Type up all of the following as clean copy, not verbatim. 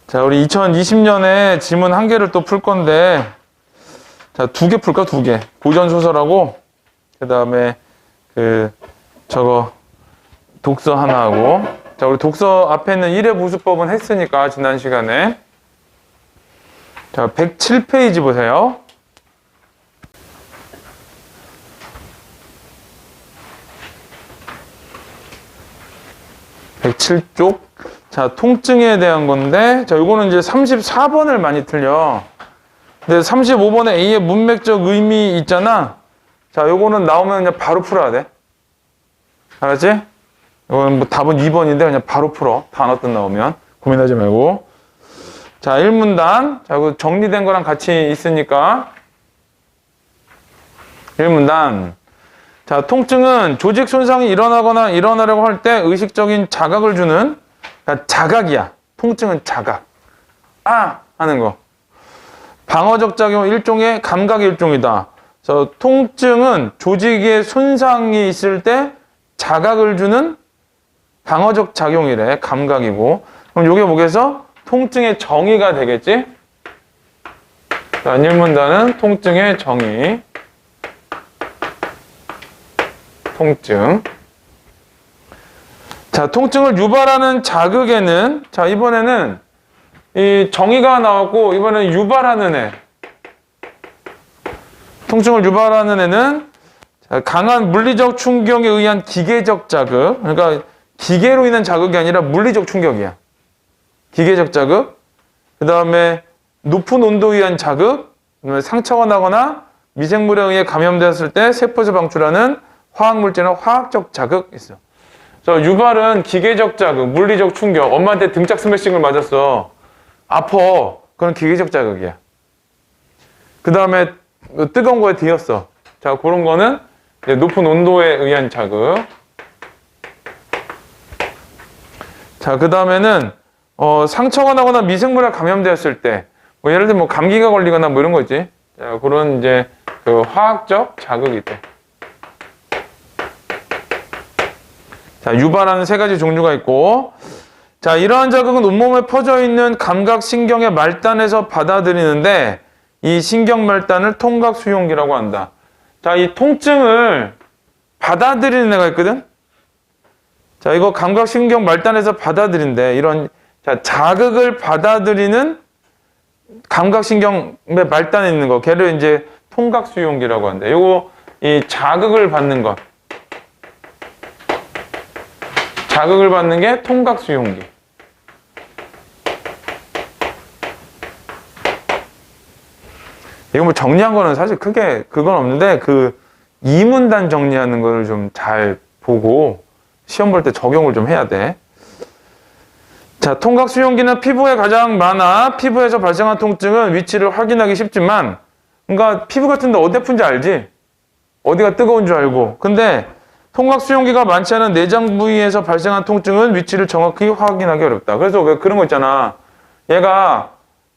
자, 우리 2020년에 질문 한 개를 또 풀 건데, 자, 2개 풀까? 2개. 고전소설하고, 그 다음에, 독서 하나 하고. 자, 우리 독서 앞에 있는 1회 부수법은 했으니까, 지난 시간에. 자, 107페이지 보세요. (107쪽) 자, 통증에 대한 건데, 자, 요거는 이제 34번을 많이 틀려. 근데 35번에 A의 문맥적 의미 있잖아. 자, 요거는 나오면 그냥 바로 풀어야 돼. 알았지? 이거는 뭐 답은 2번인데 그냥 바로 풀어. 단어 뜻 나오면. 고민하지 말고. 자, 1문단. 자, 그 정리된 거랑 같이 있으니까. 1문단. 자, 통증은 조직 손상이 일어나거나 일어나려고 할 때 의식적인 자각을 주는, 그러니까 자각이야. 통증은 자각. 아! 하는 거. 방어적 작용 일종의 감각의 일종이다. 그래서 통증은 조직에 손상이 있을 때 자각을 주는 방어적 작용이래. 감각이고. 그럼 요게 뭐겠어? 통증의 정의가 되겠지? 자, 1문단은 통증의 정의. 통증. 자, 통증을 유발하는 자극에는, 자, 이번에는 이 정의가 나왔고, 이번에는 유발하는 애. 통증을 유발하는 애는 강한 물리적 충격에 의한 기계적 자극. 그러니까 기계로 인한 자극이 아니라 물리적 충격이야. 기계적 자극. 그 다음에 높은 온도에 의한 자극. 그다음에 상처가 나거나 미생물에 의해 감염되었을 때 세포에서 방출하는 화학물질이나 화학적 자극 있어. 그래서 유발은 기계적 자극, 물리적 충격. 엄마한테 등짝 스매싱을 맞았어. 아파. 그건 기계적 자극이야. 그 다음에 뜨거운 거에 데였어. 자, 그런 거는 높은 온도에 의한 자극. 자, 그 다음에는 상처가 나거나 미생물에 감염되었을 때, 뭐 예를 들면 뭐 감기가 걸리거나 뭐 이런 거 있지. 자, 그런 이제 그 화학적 자극이 돼. 자, 유발하는 3가지 종류가 있고, 자, 이러한 자극은 온몸에 퍼져 있는 감각 신경의 말단에서 받아들이는데, 이 신경 말단을 통각 수용기라고 한다. 자, 이 통증을 받아들이는 애가 있거든? 자, 이거 감각 신경 말단에서 받아들인대. 이런, 자, 자극을 받아들이는 감각 신경의 말단에 있는 거. 걔를 이제 통각 수용기라고 한대. 요거, 이 자극을 받는 것. 자극을 받는 게 통각 수용기. 이거 뭐 정리한 거는 사실 크게 그건 없는데, 그 2문단 정리하는 거를 좀 잘 보고 시험 볼 때 적용을 좀 해야 돼. 자, 통각 수용기는 피부에 가장 많아. 피부에서 발생한 통증은 위치를 확인하기 쉽지만, 그러니까 피부 같은 데 어디 아픈지 알지? 어디가 뜨거운 줄 알고. 근데 통각 수용기가 많지 않은 내장 부위에서 발생한 통증은 위치를 정확히 확인하기 어렵다. 그래서 왜 그런 거 있잖아. 얘가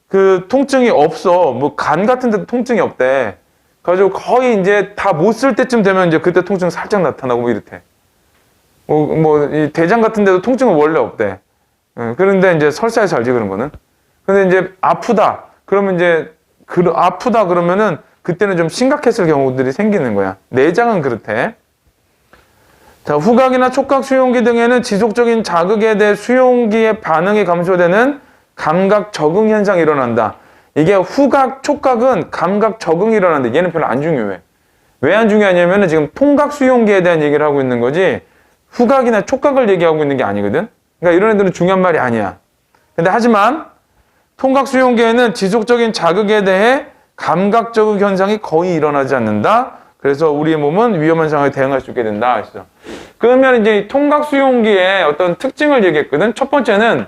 그 통증이 없어. 뭐 간 같은 데도 통증이 없대. 그래가지고 거의 이제 다 못 쓸 때쯤 되면 이제 그때 통증 살짝 나타나고 뭐 이렇대. 이 대장 같은 데도 통증은 원래 없대. 그런데 이제 설사해서 알지, 그런 거는. 근데 이제 아프다. 그러면 이제 아프다 그러면은 그때는 좀 심각했을 경우들이 생기는 거야. 내장은 그렇대. 자, 후각이나 촉각 수용기 등에는 지속적인 자극에 대해 수용기의 반응이 감소되는 감각 적응 현상이 일어난다. 이게 후각, 촉각은 감각 적응이 일어나는데 얘는 별로 안 중요해. 왜 안 중요하냐면은 지금 통각 수용기에 대한 얘기를 하고 있는 거지 후각이나 촉각을 얘기하고 있는 게 아니거든. 그러니까 이런 애들은 중요한 말이 아니야. 근데 하지만 통각 수용기에는 지속적인 자극에 대해 감각 적응 현상이 거의 일어나지 않는다. 그래서 우리의 몸은 위험한 상황에 대응할 수 있게 된다. 했어. 그러면 이제 통각 수용기의 어떤 특징을 얘기했거든. 첫 번째는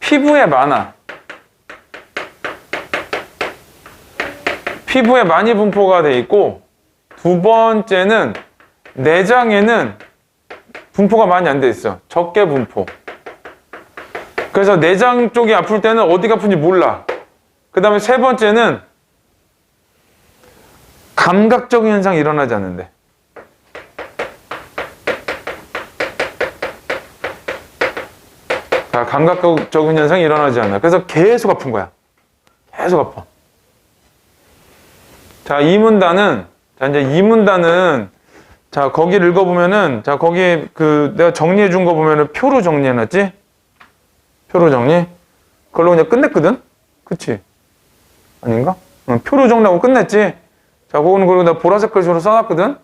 피부에 많아. 피부에 많이 분포가 돼 있고, 두 번째는 내장에는 분포가 많이 안 돼 있어. 적게 분포. 그래서 내장 쪽이 아플 때는 어디가 아픈지 몰라. 그 다음에 세 번째는 감각적인 현상이 일어나지 않는데. 자, 감각적인 현상이 일어나지 않아. 그래서 계속 아픈 거야. 계속 아파. 자, 이제 이문단은, 자, 거기를 읽어보면은, 자, 거기 내가 정리해 준 거 보면은 표로 정리해놨지? 표로 정리? 그걸로 그냥 끝냈거든? 그치? 아닌가? 응, 표로 정리하고 끝냈지? 자, 그거는 그리고 내가 보라색 글씨로 써놨거든?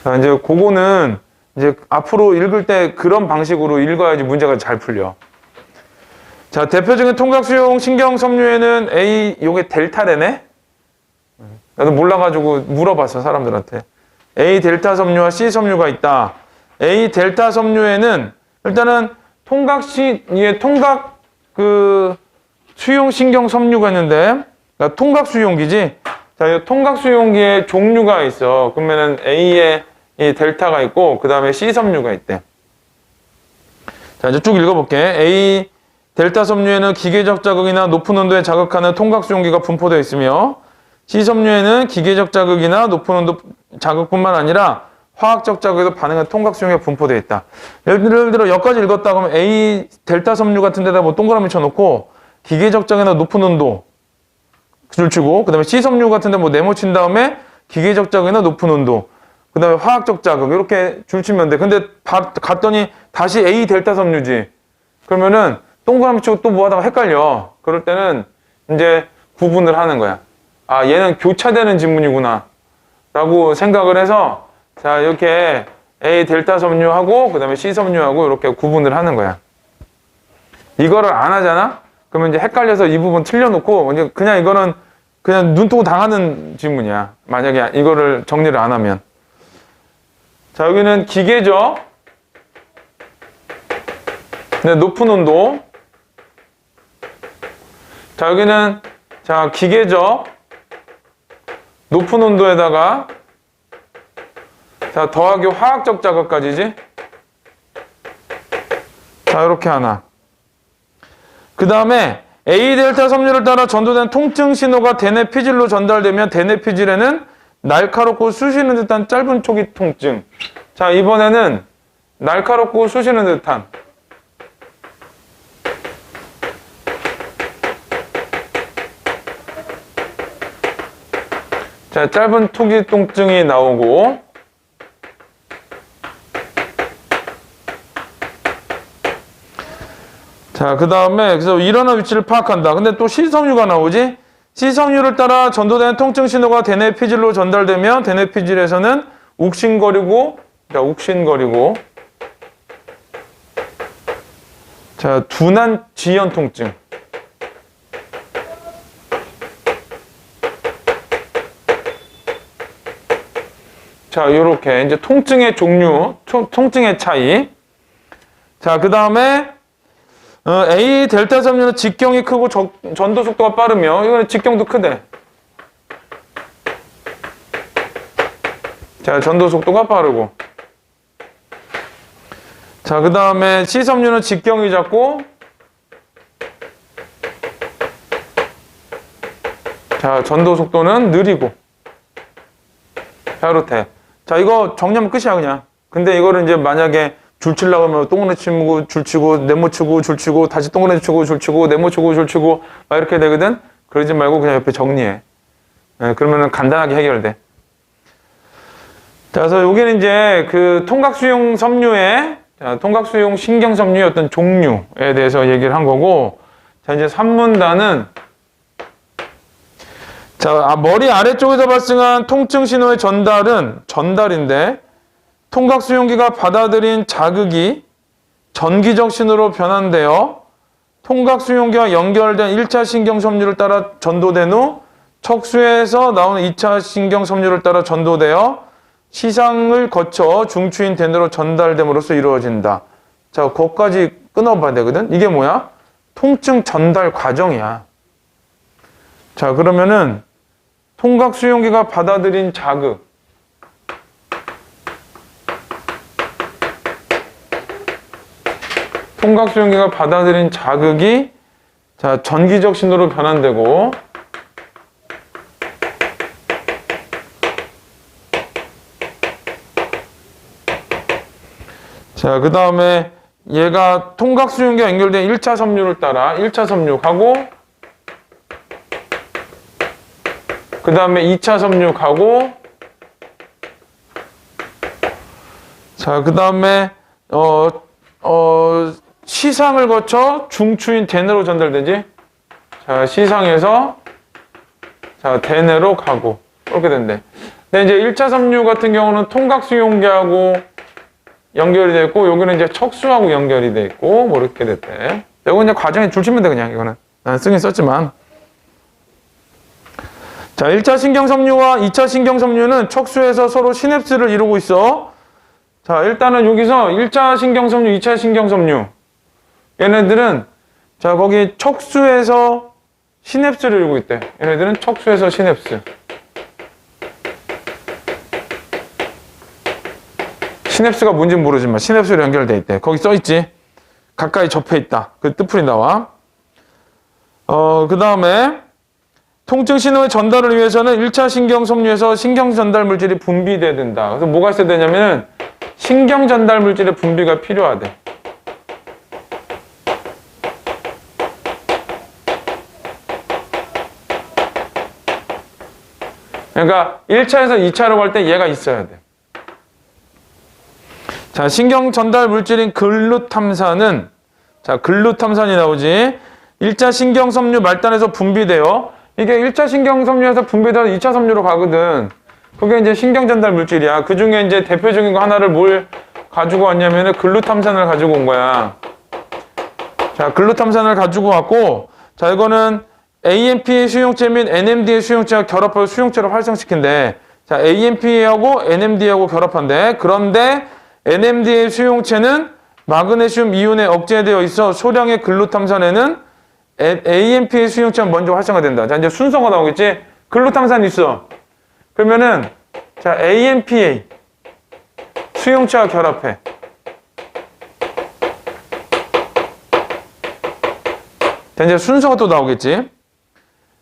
자, 이제 그거는 이제 앞으로 읽을 때 그런 방식으로 읽어야지 문제가 잘 풀려. 자, 대표적인 통각수용 신경섬유에는 A, 요게 델타래네? 나도 몰라가지고 물어봤어, 사람들한테. A 델타 섬유와 C 섬유가 있다. A 델타 섬유에는 일단은 통각 수용 신경 섬유가 있는데, 그러니까 통각 수용기지? 자, 이 통각 수용기에 종류가 있어. 그러면은 A에 이 델타가 있고, 그 다음에 C 섬유가 있대. 자, 이제 쭉 읽어볼게. A 델타 섬유에는 기계적 자극이나 높은 온도에 자극하는 통각 수용기가 분포되어 있으며, C 섬유에는 기계적 자극이나 높은 온도 자극뿐만 아니라 화학적 자극에도 반응하는 통각 수용기가 분포되어 있다. 예를 들어 여기까지 읽었다 그러면 A 델타 섬유 같은 데다 뭐 동그라미 쳐놓고 기계적 자극이나 높은 온도 줄치고, 그 다음에 C 섬유 같은 데 뭐 네모친 다음에 기계적 자극이나 높은 온도, 그 다음에 화학적 자극 이렇게 줄치면 돼. 근데 갔더니 다시 A 델타 섬유지. 그러면은 동그라미 치고 또 뭐 하다가 헷갈려. 그럴 때는 이제 구분을 하는 거야. 아, 얘는 교차되는 지문이구나 라고 생각을 해서, 자, 이렇게 A 델타 섬유하고 그 다음에 C 섬유하고 이렇게 구분을 하는 거야. 이거를 안 하잖아? 그러면 이제 헷갈려서 이 부분 틀려놓고 이제 그냥 이거는 그냥 눈뜨고 당하는 지문이야. 만약에 이거를 정리를 안 하면. 자, 여기는 기계적, 네, 높은 온도. 자, 여기는, 자, 기계적, 높은 온도에다가, 자, 더하기 화학적 자극까지지? 자, 이렇게 하나. 그 다음에 A 델타 섬유를 따라 전도된 통증 신호가 대뇌 피질로 전달되면 대뇌 피질에는 날카롭고 쑤시는 듯한 짧은 초기 통증. 자, 이번에는 날카롭고 쑤시는 듯한. 자, 짧은 초기 통증이 나오고, 자, 그 다음에 그래서 일어나는 위치를 파악한다. 근데 또 C섬유가 나오지? C섬유를 따라 전도되는 통증 신호가 대뇌 피질로 전달되면 대뇌 피질에서는 욱신거리고, 자, 둔한 지연 통증. 자, 요렇게 이제 통증의 종류, 통증의 차이. 자, 그 다음에 A 델타 섬유는 직경이 크고 전도 속도가 빠르며, 이거는 직경도 크대. 자, 전도 속도가 빠르고. 자, 그 다음에 C 섬유는 직경이 작고, 자, 전도 속도는 느리고. 자, 이렇대. 자, 이거 정리하면 끝이야, 그냥. 근데 이거를 이제 만약에 줄치려고 하면 동그라미 치고 줄치고 네모치고 줄치고 다시 동그라미 치고 줄치고 네모치고 줄치고 막 이렇게 되거든. 그러지 말고 그냥 옆에 정리해. 그러면은 간단하게 해결돼. 자, 그래서 여기는 이제 그 통각수용 섬유의, 자, 통각수용 신경섬유의 어떤 종류에 대해서 얘기를 한 거고, 자, 이제 산문단은, 자, 머리 아래쪽에서 발생한 통증 신호의 전달인데, 통각수용기가 받아들인 자극이 전기적 신호로 변환되어 통각수용기와 연결된 1차 신경섬유를 따라 전도된 후 척수에서 나오는 2차 신경섬유를 따라 전도되어 시상을 거쳐 중추인 대뇌로 전달됨으로써 이루어진다. 자, 거기까지 끊어봐야 되거든. 이게 뭐야? 통증 전달 과정이야. 자, 그러면은 통각수용기가 받아들인 자극, 통각수용기가 받아들인 자극이, 자, 전기적 신호로 변환되고, 자, 그 다음에 얘가 통각수용기와 연결된 1차 섬유를 따라 1차 섬유 가고 그 다음에 2차 섬유 가고 자, 그 다음에 시상을 거쳐 중추인 대뇌로 전달되지. 자, 시상에서 자, 대뇌로 가고 이렇게 된대. 근데 이제 1차 섬유 같은 경우는 통각수용기하고 연결이 돼 있고 여기는 이제 척수하고 연결이 돼 있고 뭐 이렇게 됐대. 이거 그냥 과정에 줄 치면 돼 그냥 이거는. 난 쓰긴 썼지만. 자, 1차 신경섬유와 2차 신경섬유는 척수에서 서로 시냅스를 이루고 있어. 자, 일단은 여기서 1차 신경섬유, 2차 신경섬유. 얘네들은 자, 거기 척수에서 시냅스를 이루고 있대. 얘네들은 척수에서 시냅스. 시냅스가 뭔지는 모르지만 시냅스로 연결돼 있대. 거기 써 있지. 가까이 접해 있다. 그 뜻풀이 나와. 그 다음에 통증 신호의 전달을 위해서는 1차 신경 섬유에서 신경 전달 물질이 분비돼야 된다. 그래서 뭐가 있어야 되냐면은 신경 전달 물질의 분비가 필요하대. 그러니까 1차에서 2차로 갈 때 얘가 있어야 돼. 자, 신경 전달 물질인 글루탐산은 자, 글루탐산이 나오지. 1차 신경 섬유 말단에서 분비돼요. 이게 1차 신경 섬유에서 분비돼서 2차 섬유로 가거든. 그게 이제 신경 전달 물질이야. 그 중에 이제 대표적인 거 하나를 뭘 가지고 왔냐면은 글루탐산을 가지고 온 거야. 자, 글루탐산을 가지고 왔고, 자, 이거는 AMPA 수용체 및 NMDA 수용체가 결합해서 수용체를 활성시킨대. 자, AMPA하고 NMDA하고 결합한대. 그런데 NMDA 수용체는 마그네슘 이온에 억제되어 있어 소량의 글루탐산에는 AMPA 수용체가 먼저 활성화된다. 자, 이제 순서가 나오겠지? 글루탐산 있어. 그러면은, 자, AMPA 수용체와 결합해. 자, 이제 순서가 또 나오겠지?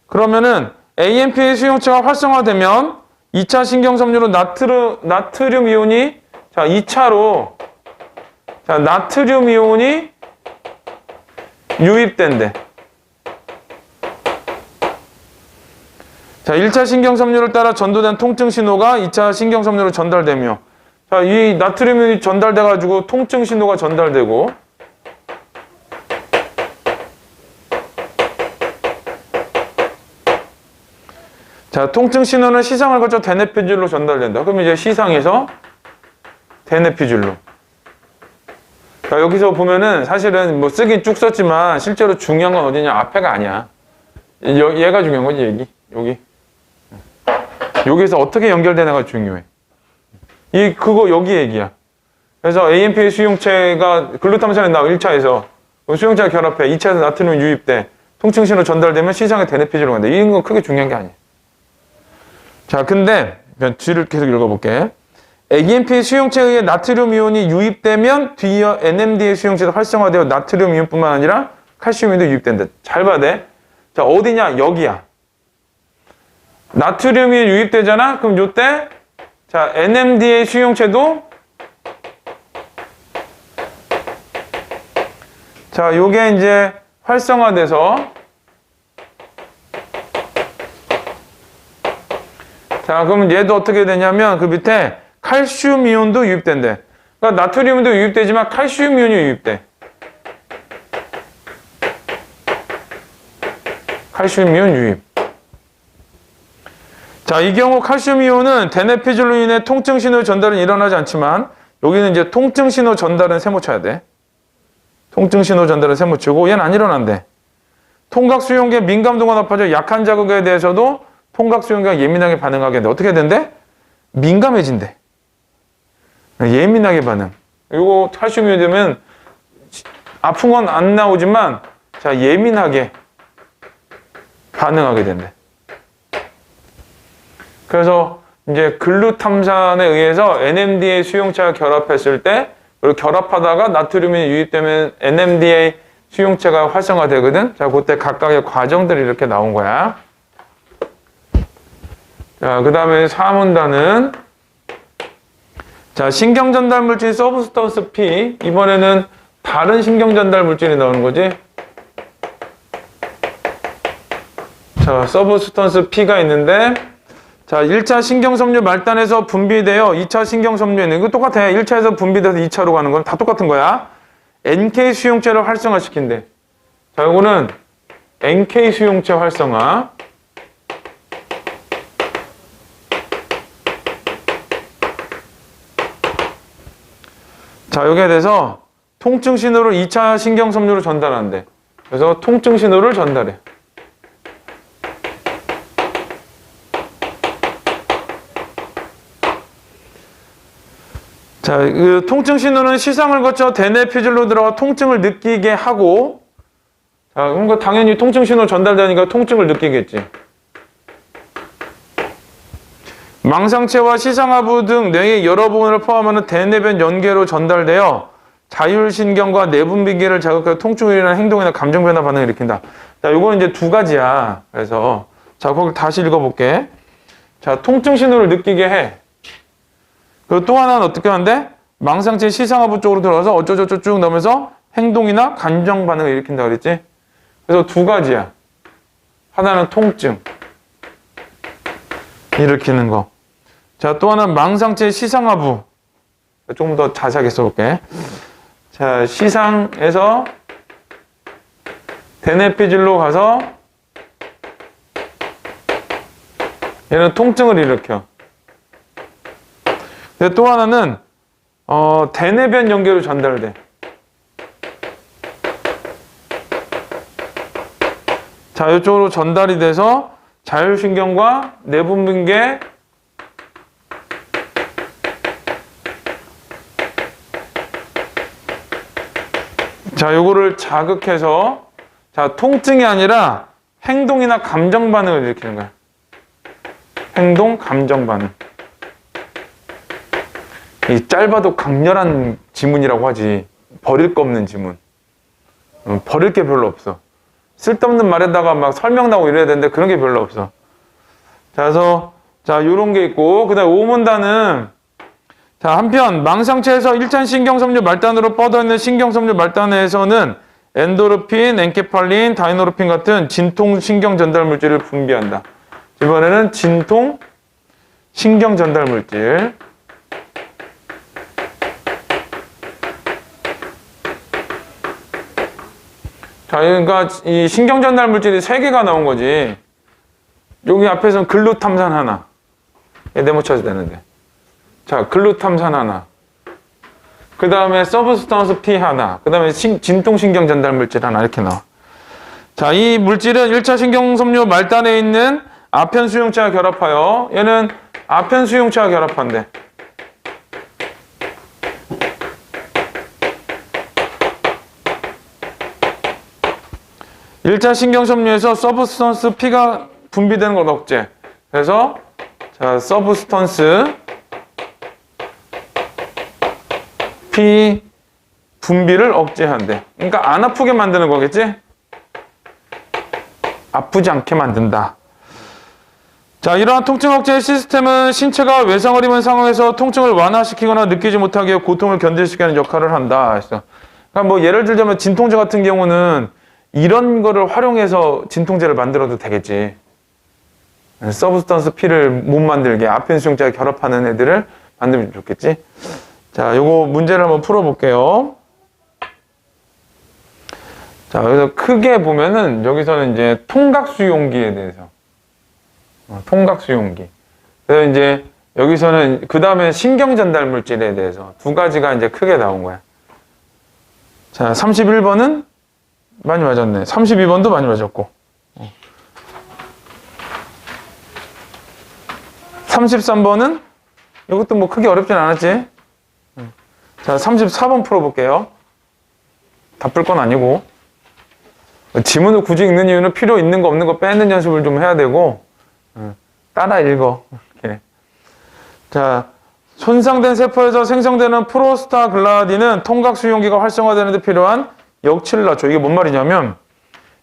그러면은 AMPA 수용체가 활성화되면 2차 신경섬유로 나트륨 이온이 자, 2차로 자, 나트륨 이온이 유입된대. 자, 1차 신경섬유를 따라 전도된 통증 신호가 2차 신경섬유로 전달되며 자, 이 나트륨 이온이 전달돼 가지고 통증 신호가 전달되고 자, 통증 신호는 시상을 거쳐 대뇌피줄로 전달된다. 그럼 이제 시상에서 대뇌피줄로. 자, 여기서 보면은 사실은 뭐 쓰긴 쭉 썼지만 실제로 중요한 건 어디냐? 앞에가 아니야. 얘가 중요한 거지, 여기. 여기서 어떻게 연결되는가 중요해. 그거 여기 얘기야. 그래서 AMPA 수용체가 글루타민산에 나와 1차에서 수용체가 결합해 2차에서 나트륨이 유입돼 통증 신호 전달되면 시상에 대뇌피줄로 간다. 이런 건 크게 중요한 게 아니야. 자, 근데 뒤를 계속 읽어볼게. AMPA 수용체에 의해 나트륨 이온이 유입되면 뒤이어 NMDA 수용체도 활성화되어 나트륨 이온뿐만 아니라 칼슘 이온도 유입된다. 잘 봐야 돼. 자, 어디냐? 여기야. 나트륨이 유입되잖아? 그럼 요때 자, NMDA 수용체도 자, 요게 이제 활성화돼서 자, 그러면 얘도 어떻게 되냐면 그 밑에 칼슘 이온도 유입된대. 그러니까 나트륨도 유입되지만 칼슘 이온이 유입돼. 칼슘 이온 유입. 자, 이 경우 칼슘 이온은 대뇌피줄로 인해 통증 신호 전달은 일어나지 않지만 여기는 이제 통증 신호 전달은 세모 쳐야 돼. 통증 신호 전달은 세모 치고 얘는 안 일어난대. 통각 수용기의 민감도가 높아져 약한 자극에 대해서도 통각 수용기가 예민하게 반응하게 돼. 어떻게 된대? 민감해진대. 예민하게 반응. 이거 칼슘 이온이 되면 아픈 건 안 나오지만 자, 예민하게 반응하게 된대. 그래서 이제 글루탐산에 의해서 NMDA 수용체가 결합했을 때 그리고 결합하다가 나트륨이 유입되면 NMDA 수용체가 활성화되거든. 자, 그때 각각의 과정들이 이렇게 나온 거야. 자, 그 다음에 4문단은 자, 신경전달 물질 서브스턴스 P 이번에는 다른 신경 전달 물질이 나오는 거지. 자, 서브스턴스 P가 있는데, 자, 1차 신경섬유 말단에서 분비되어 2차 신경섬유에는, 이거 똑같아. 1차에서 분비돼서 2차로 가는 건 다 똑같은 거야. NK 수용체를 활성화시킨대. 자, 요거는 NK 수용체 활성화. 자, 여기에 대해서 통증 신호를 2차 신경섬유로 전달한대. 그래서 통증 신호를 전달해. 자, 그 통증 신호는 시상을 거쳐 대뇌 퓨질로 들어가 통증을 느끼게 하고, 자, 그럼 당연히 통증 신호 전달되니까 통증을 느끼겠지. 망상체와 시상하부 등 뇌의 여러 부분을 포함하는 대뇌변 연계로 전달되어 자율신경과 내분비계를 자극해 통증을 일어나는 행동이나 감정 변화 반응을 일으킨다. 자, 요거는 이제 두 가지야. 그래서 자, 거기 다시 읽어볼게. 자, 통증 신호를 느끼게 해. 그리고 또 하나는 어떻게 하는데? 망상체 시상하부 쪽으로 들어가서 어쩌저쩌 쭉 나오면서 행동이나 감정 반응을 일으킨다 그랬지? 그래서 두 가지야. 하나는 통증 일으키는 거. 자, 또 하나는 망상체 시상하부. 조금 더 자세하게 써볼게. 자, 시상에서 대뇌피질로 가서 얘는 통증을 일으켜. 근데 또 하나는 대뇌변 연계로 전달돼. 자, 이쪽으로 전달이 돼서 자율신경과 내분비계, 자, 요거를 자극해서, 자, 통증이 아니라 행동이나 감정 반응을 일으키는 거야. 행동, 감정 반응. 이 짧아도 강렬한 지문이라고 하지. 버릴 거 없는 지문. 버릴 게 별로 없어. 쓸데없는 말에다가 막 설명 나오고 이래야 되는데 그런 게 별로 없어. 자, 그래서, 자, 요런 게 있고, 그 다음에 오문단은, 자, 한편, 망상체에서 1차 신경섬유 말단으로 뻗어있는 신경섬유 말단에서는 엔도르핀, 엔케팔린, 다이노르핀 같은 진통 신경 전달 물질을 분비한다. 이번에는 진통 신경 전달 물질. 자, 그러니까 이 신경 전달 물질이 3개가 나온 거지. 여기 앞에서는 글루탐산 하나. 얘 네모쳐도 되는데. 자, 글루탐산 하나. 그 다음에 서브스턴스 P 하나. 그 다음에 진통신경 전달 물질 하나. 이렇게 나와. 자, 이 물질은 1차 신경섬유 말단에 있는 아편 수용체와 결합하여, 얘는 아편 수용체와 결합한대. (1차) 신경섬유에서 서브스턴스 P가 분비되는 걸 억제. 그래서 자, 서브스턴스 P 분비를 억제한대. 그러니까 안 아프게 만드는 거겠지? 아프지 않게 만든다. 자, 이러한 통증 억제 시스템은 신체가 외상을 입은 상황에서 통증을 완화시키거나 느끼지 못하게 고통을 견딜 수 있는 역할을 한다. 그래서 그러니까 뭐 예를 들자면 진통제 같은 경우는 이런 거를 활용해서 진통제를 만들어도 되겠지. 서브스턴스 P를 못 만들게 아편 수용체와 결합하는 애들을 만들면 좋겠지. 자, 요거 문제를 한번 풀어볼게요. 자, 그래서 크게 보면은 여기서는 이제 통각수용기에 대해서. 통각수용기. 그래서 이제 여기서는 그 다음에 신경전달 물질에 대해서 두 가지가 이제 크게 나온 거야. 자, 31번은 많이 맞았네. 32번도 많이 맞았고. 33번은 이것도 뭐 크게 어렵진 않았지. 자, 34번 풀어볼게요. 다 풀 건 아니고. 지문을 굳이 읽는 이유는 필요 있는 거 없는 거 빼는 연습을 좀 해야 되고, 따라 읽어. 이렇게. 자, 손상된 세포에서 생성되는 프로스타글라딘은 통각수용기가 활성화되는 데 필요한 역치를 낮춰. 이게 뭔 말이냐면,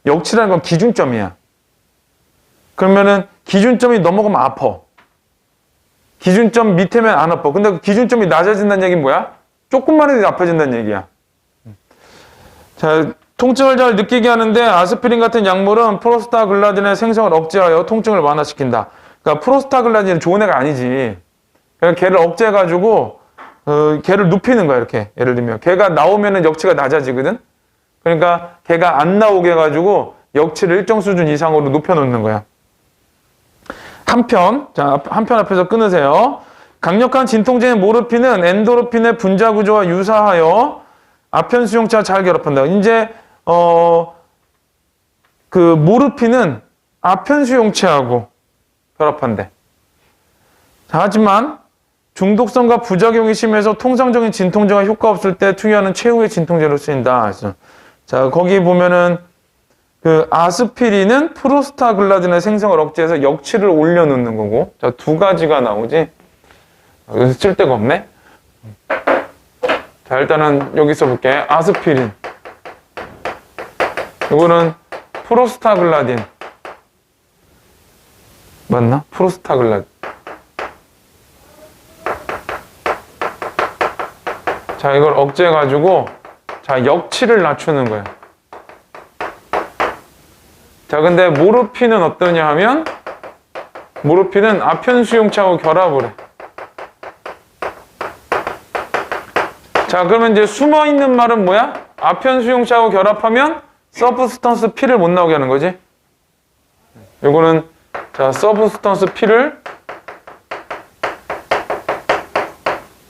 역치라는 건 기준점이야. 그러면은 기준점이 넘어가면 아파. 기준점 밑에면 안 아파. 근데 그 기준점이 낮아진다는 얘기는 뭐야? 조금만 해도 아파진다는 얘기야. 자, 통증을 잘 느끼게 하는데 아스피린 같은 약물은 프로스타글라딘의 생성을 억제하여 통증을 완화시킨다. 그러니까 프로스타글라딘은 좋은 애가 아니지. 그러니까 걔를 억제해가지고 걔를 눕히는 거야 이렇게. 예를 들면 걔가 나오면은 역치가 낮아지거든. 그러니까 걔가 안 나오게 해가지고 역치를 일정 수준 이상으로 높여놓는 거야. 한편 앞에서 끊으세요. 강력한 진통제인 모르핀은 엔도르핀의 분자 구조와 유사하여 아편 수용체와 잘 결합한다. 이제 그 모르핀은 아편 수용체하고 결합한대. 자, 하지만 중독성과 부작용이 심해서 통상적인 진통제가 효과 없을 때 투여하는 최후의 진통제로 쓰인다. 그래서 자, 거기 보면은 그 아스피린은 프로스타글라딘의 생성을 억제해서 역치를 올려놓는 거고. 자, 두 가지가 나오지. 쓸 데가 없네. 자, 일단은 여기 써볼게. 아스피린. 이거는 프로스타글라딘. 맞나? 프로스타글라딘. 자, 이걸 억제해가지고, 자, 역치를 낮추는 거야. 자, 근데 모르핀은 어떠냐 하면, 모르핀은 아편 수용체하고 결합을 해. 자, 그러면 이제 숨어있는 말은 뭐야? 아편 수용체하고 결합하면 서브스턴스 P를 못 나오게 하는 거지. 요거는 자, 서브스턴스 P를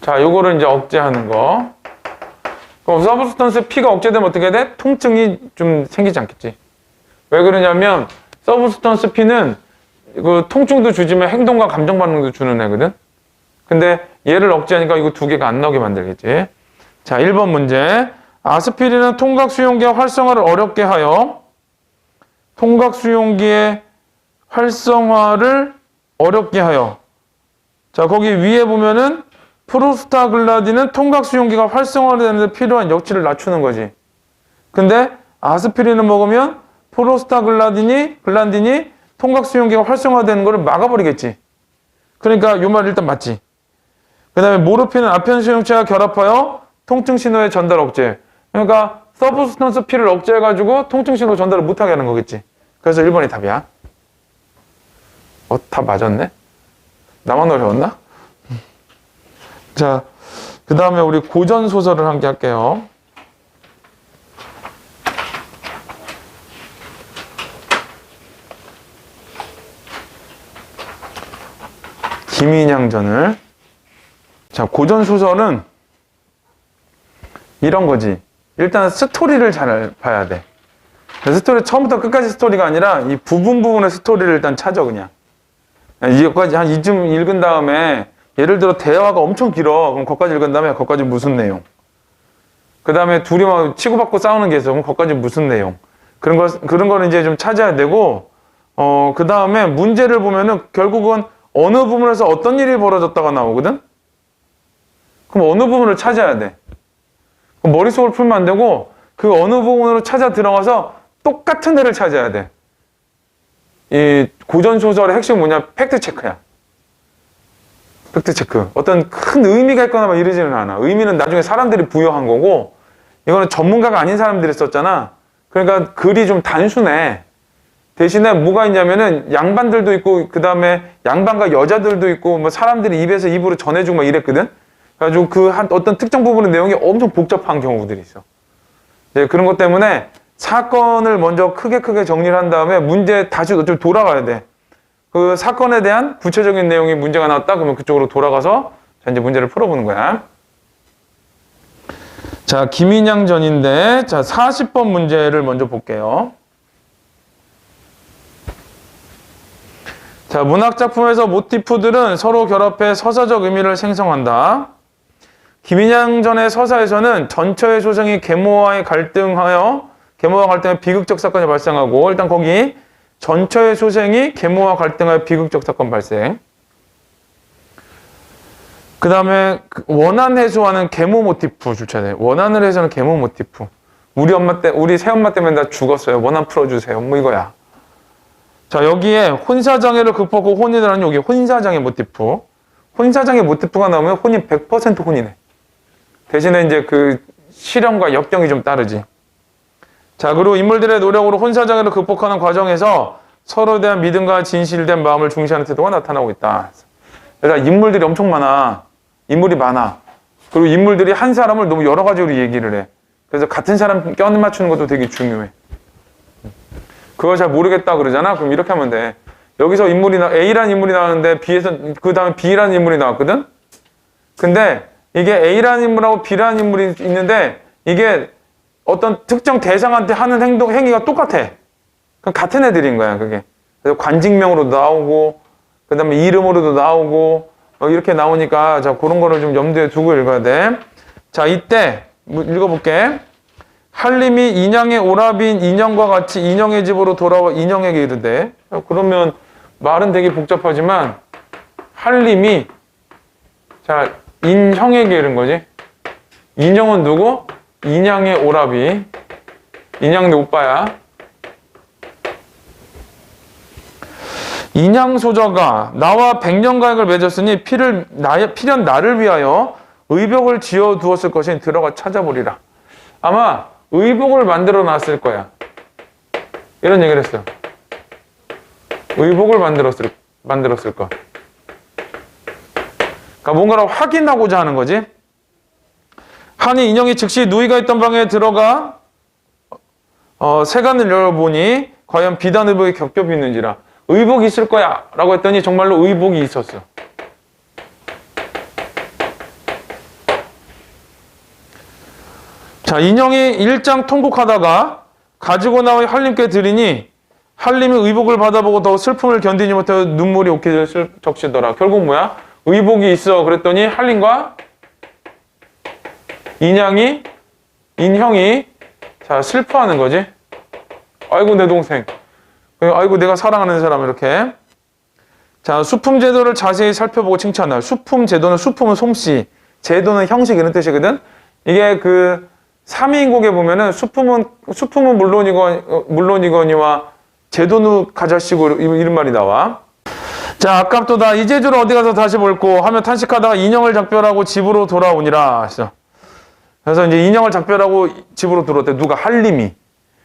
자, 요거를 이제 억제하는 거. 그럼 서브스턴스 P가 억제되면 어떻게 돼? 통증이 좀 생기지 않겠지. 왜 그러냐면 서브스턴스 P는 그 통증도 주지만 행동과 감정 반응도 주는 애거든. 근데 얘를 억제하니까 이거 두 개가 안 나오게 만들겠지. 자, 1번 문제. 아스피린은 통각 수용기의 활성화를 어렵게 하여 통각 수용기의 활성화를 어렵게 하여 자, 거기 위에 보면은 프로스타글라딘은 통각 수용기가 활성화되는 데 필요한 역치를 낮추는 거지. 근데 아스피린을 먹으면 프로스타글라딘이 통각 수용기가 활성화되는 거를 막아버리겠지. 그러니까 요 말 일단 맞지. 그 다음에 모르핀은 아편 수용체와 결합하여 통증 신호의 전달 억제. 그러니까 서브스턴스 P를 억제해가지고 통증 신호 전달을 못하게 하는 거겠지. 그래서 1번이 답이야. 다 맞았네? 나만 어려웠나? 자, 그 다음에 우리 고전 소설을 함께 할게요. 김인양전을. 자, 고전 소설은 이런 거지. 일단 스토리를 잘 봐야 돼. 스토리 처음부터 끝까지 스토리가 아니라 이 부분의 스토리를 일단 찾아 그냥. 이거까지 한 이쯤 읽은 다음에 예를 들어 대화가 엄청 길어. 그럼 거기까지 읽은 다음에 거기까지 무슨 내용. 그 다음에 둘이 막 치고받고 싸우는 게 있어. 그럼 거기까지 무슨 내용. 그런 거는 이제 좀 찾아야 되고, 그 다음에 문제를 보면은 결국은 어느 부분에서 어떤 일이 벌어졌다가 나오거든? 그럼 어느 부분을 찾아야 돼. 그럼 머릿속을 풀면 안 되고, 그 어느 부분으로 찾아 들어가서 똑같은 애를 찾아야 돼. 이 고전소설의 핵심은 뭐냐? 팩트체크야. 팩트체크. 어떤 큰 의미가 있거나 막 이러지는 않아. 의미는 나중에 사람들이 부여한 거고, 이거는 전문가가 아닌 사람들이 썼잖아. 그러니까 글이 좀 단순해. 대신에 뭐가 있냐면은 양반들도 있고, 그 다음에 양반과 여자들도 있고, 뭐 사람들이 입에서 입으로 전해주고 막 이랬거든? 그래가지고 어떤 특정 부분의 내용이 엄청 복잡한 경우들이 있어. 네, 그런 것 때문에 사건을 먼저 크게 정리를 한 다음에 문제 다시 좀 돌아가야 돼. 그 사건에 대한 구체적인 내용이 문제가 나왔다 그러면 그쪽으로 돌아가서 자, 이제 문제를 풀어보는 거야. 자, 김인양전인데, 자, 40번 문제를 먼저 볼게요. 자, 문학작품에서 모티프들은 서로 결합해 서사적 의미를 생성한다. 김인양전의 서사에서는 전처의 소생이 계모와 갈등하여 비극적 사건이 발생하고, 일단 거기 전처의 소생이 계모와 갈등하여 비극적 사건 발생. 그 다음에 원한 해소하는 계모 모티프 주체돼. 원한을 해소하는 계모 모티프. 우리 새엄마 때문에 나 죽었어요. 원한 풀어주세요. 뭐 이거야. 자, 여기에 혼사장애를 극복하고 혼인을 하는 여기 혼사장애 모티프. 혼사장애 모티프가 나오면 혼인 100% 혼이네. 대신에 이제 그 실현과 역경이 좀 따르지. 자, 그리고 인물들의 노력으로 혼사장애를 극복하는 과정에서 서로에 대한 믿음과 진실된 마음을 중시하는 태도가 나타나고 있다. 그러니까 인물들이 엄청 많아. 인물이 많아. 그리고 인물들이 한 사람을 너무 여러 가지로 얘기를 해. 그래서 같은 사람 껴 맞추는 것도 되게 중요해. 그거 잘 모르겠다 그러잖아? 그럼 이렇게 하면 돼. 여기서 A라는 인물이 나왔는데 그 다음에 B라는 인물이 나왔거든? 근데 이게 A라는 인물하고 B라는 인물이 있는데 이게 어떤 특정 대상한테 하는 행위가 똑같아. 그럼 같은 애들인 거야, 그게. 그래서 관직명으로도 나오고, 그 다음에 이름으로도 나오고, 이렇게 나오니까, 자, 그런 거를 좀 염두에 두고 읽어야 돼. 자, 이때, 읽어볼게. 한림이 인양의 오라비인 인형과 같이 인형의 집으로 돌아와 인형에게 이르되, 그러면 말은 되게 복잡하지만, 한림이, 자, 인형에게 이른 거지. 인형은 누구? 인양의 오라비. 인양 내 오빠야. 인양소저가 나와 백년가액을 맺었으니 필연 나를 위하여 의복을 지어 두었을 것이니 들어가 찾아보리라. 아마 의복을 만들어 놨을 거야. 이런 얘기를 했어요. 의복을 만들었을 거. 그러니까 뭔가를 확인하고자 하는 거지. 하니 인형이 즉시 누이가 있던 방에 들어가 세간을 열어보니 과연 비단 의복이 겹겹이 있는지라. 의복이 있을 거야 라고 했더니 정말로 의복이 있었어. 자, 인형이 일장 통곡하다가 가지고 나와 한림께 드리니 한림이 의복을 받아보고 더욱 슬픔을 견디지 못해 눈물이 오게 적시더라. 결국 뭐야? 의복이 있어. 그랬더니 한림과 인형이 자, 슬퍼하는 거지. 아이고 내 동생, 아이고 내가 사랑하는 사람. 이렇게. 자, 수품 제도를 자세히 살펴보고 칭찬할. 수품 제도는, 수품은 솜씨, 제도는 형식, 이런 뜻이거든. 이게 그 삼위인곡에 보면은 수품은 물론이거니와 제도는 가자시고 이런 말이 나와. 자, 아깝도다. 이 제주를 어디 가서 다시 볼꼬 하며 탄식하다가 인형을 작별하고 집으로 돌아오니라. 그래서 이제 인형을 작별하고 집으로 들어왔대. 누가? 한림이.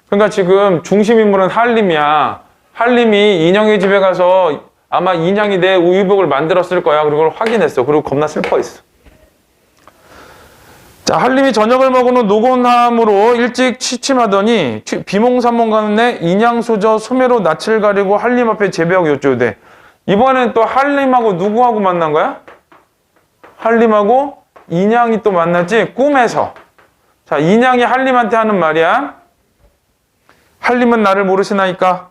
그러니까 지금 중심 인물은 한림이야. 한림이 인형의 집에 가서 아마 인형이 내 의복을 만들었을 거야. 그리고 그걸 확인했어. 그리고 겁나 슬퍼했어. 자, 한림이 저녁을 먹은 후 노곤함으로 일찍 취침하더니 비몽사몽간에 인양소저 소매로 낯을 가리고 한림 앞에 제비하고 여쭈되. 이번엔 또 한림하고 누구하고 만난 거야? 한림하고 인양이 또 만났지? 꿈에서. 자, 인양이 한림한테 하는 말이야. 한림은 나를 모르시나이까?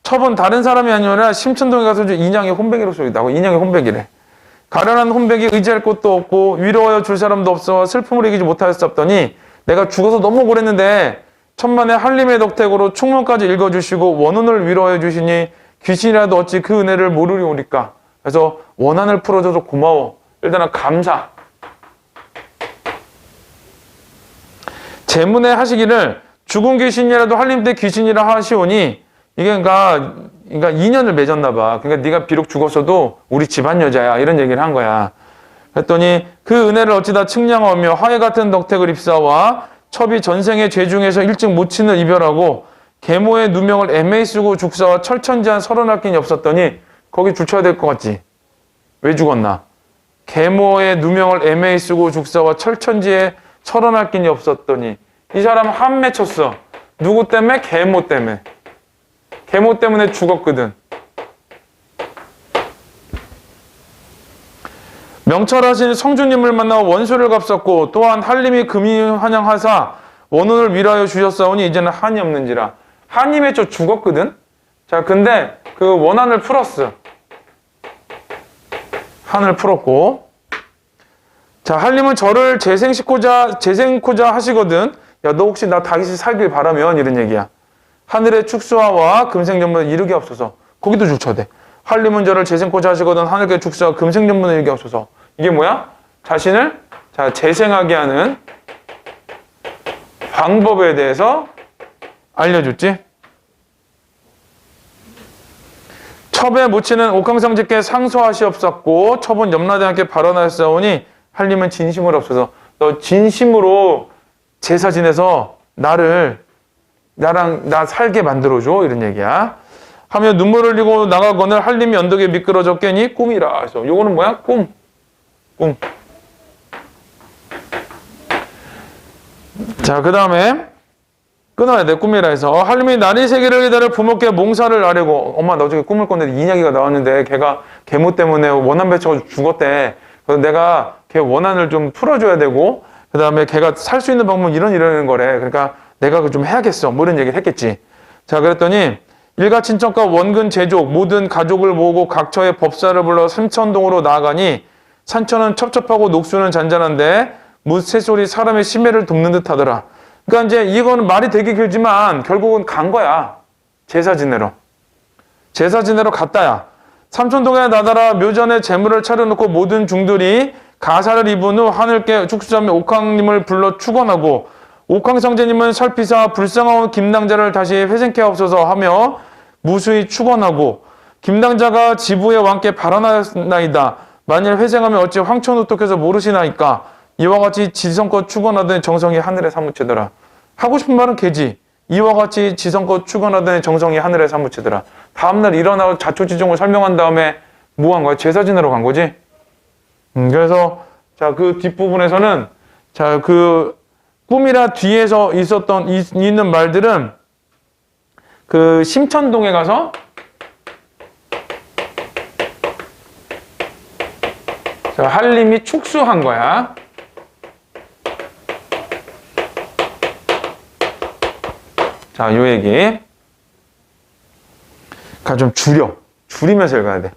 첩은 다른 사람이 아니라 심천동에 가서 인양의 혼백이로 소리다고. 인양의 혼백이래. 가련한 혼백이 의지할 곳도 없고 위로하여 줄 사람도 없어 슬픔을 이기지 못하였었더니 내가 죽어서 너무 오랬는데 천만의 한림의 덕택으로 충문까지 읽어주시고 원혼을 위로하여 주시니 귀신이라도 어찌 그 은혜를 모르리오니까. 그래서 원한을 풀어줘서 고마워. 일단은 감사. 제문에 하시기를 죽은 귀신이라도 한림 때 귀신이라 하시오니 이게 그러니까 인연을 맺었나 봐. 그러니까 네가 비록 죽었어도 우리 집안 여자야. 이런 얘기를 한 거야. 그랬더니 그 은혜를 어찌다 측량하며 화해 같은 덕택을 입사와 첩이 전생의 죄 중에서 일찍 모친을 이별하고 계모의 누명을 애매히 쓰고 죽사와 철천지한 서른할 낀이 없었더니 거기 죽쳐야 될 것 같지? 왜 죽었나? 계모의 누명을 애매히 쓰고 죽사와 철천지에 서른할 낀이 없었더니 이 사람 한 맺혔어. 누구 때문에? 계모 때문에. 계모 때문에 죽었거든. 명철하신 성주님을 만나 원수를 갚섰고 또한 한림이 금이 환영하사 원혼을 위로하여 주셨사오니 이제는 한이 없는지라. 한이 맺혀 죽었거든. 자, 근데 그 원한을 풀었어. 한을 풀었고. 자, 한림은 저를 재생코자 하시거든. 야, 너 혹시 나 다시 살길 바라면 이런 얘기야. 하늘의 축수화와 금생전문을 이루게 없어서. 거기도 죽쳐대. 한림은 저를 재생코자 하시거든. 하늘의 축수와 금생전문을 이루게 없어서. 이게 뭐야? 자신을 재생하게 하는 방법에 대해서 알려줬지. 첩의 모친은 옥황상제께 상소하시옵었고 첩은 염라대왕께 발언하였사오니 한림은 진심을 없어서 너 진심으로 제사 지내서 나를 나 살게 만들어줘. 이런 얘기야. 하며 눈물을 흘리고 나가거늘 한림이 언덕에 미끄러져 깨니 꿈이라. 그래서 요거는 뭐야? 꿈. 자, 그 다음에 끊어야 돼. 꿈이라 해서 한림이 날이 새기를 기다려 부모께 몽사를 아뢰고, 엄마 나 어저께 꿈을 꿨는데 이야기가 나왔는데 걔가 계모 때문에 원한 배쳐서 죽었대. 그래서 내가 걔 원한을 좀 풀어줘야 되고, 그 다음에 걔가 살 수 있는 방법은 이런 거래. 그러니까 내가 그거 좀 해야겠어. 뭐 이런 얘기를 했겠지. 자, 그랬더니 일가 친척과 원근 제족 모든 가족을 모으고 각처의 법사를 불러 삼천동으로 나아가니 산천은 첩첩하고 녹수는 잔잔한데 무쇠소리 사람의 심해를 돕는 듯 하더라. 그러니까 이제 이거는 말이 되게 길지만 결국은 간 거야. 제사 지내러 갔다야. 삼천동에 나달아 묘전에 제물을 차려놓고 모든 중들이 가사를 입은 후 하늘께 축수자매 옥황님을 불러 축원하고 옥황상제님은 살피사 불쌍한 김낭자를 다시 회생케 하옵소서 하며 무수히 축원하고 김낭자가 지부의 왕께 발언하였나이다. 만일 회생하면 어찌 황천우토께서 모르시나이까. 이와 같이 지성껏 축원하더니 정성이 하늘에 사무치더라. 하고 싶은 말은 걔지. 이와 같이 지성껏 축원하더니 정성이 하늘에 사무치더라. 다음날 일어나고 자초지종을 설명한 다음에 뭐 한 거야? 제사 지내러 간 거지. 그래서 자, 그 뒷부분에서는 자, 그 꿈이라 뒤에서 있는 말들은 그 심천동에 가서 자, 한림이 축수한 거야. 자, 요 얘기. 좀 줄이면서 읽어야 돼.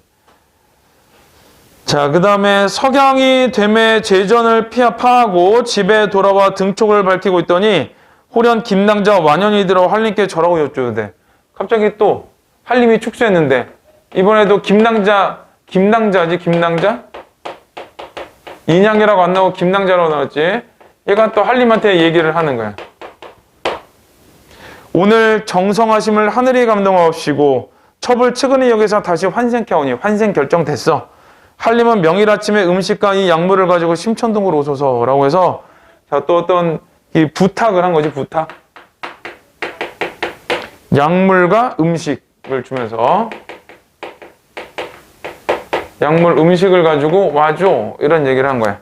자, 그 다음에 석양이 됨에 제전을 파하고 집에 돌아와 등촉을 밝히고 있더니 호련 김낭자 완연히 들어 한림께 절하고 여쭈되. 갑자기 또 한림이 축수했는데 이번에도 김낭자지 김낭자? 인양이라고 안 나오고 김낭자라고 나왔지. 얘가 또 한림한테 얘기를 하는 거야. 오늘 정성하심을 하늘이 감동하옵시고 첩을 측은히 여기서 다시 환생케 하오니 환생 결정됐어. 한림은 명일 아침에 음식과 이 약물을 가지고 심천동으로 오소서라고 해서 자, 또 어떤 이 부탁을 한 거지. 부탁. 약물과 음식을 주면서 약물 음식을 가지고 와줘 이런 얘기를 한 거야.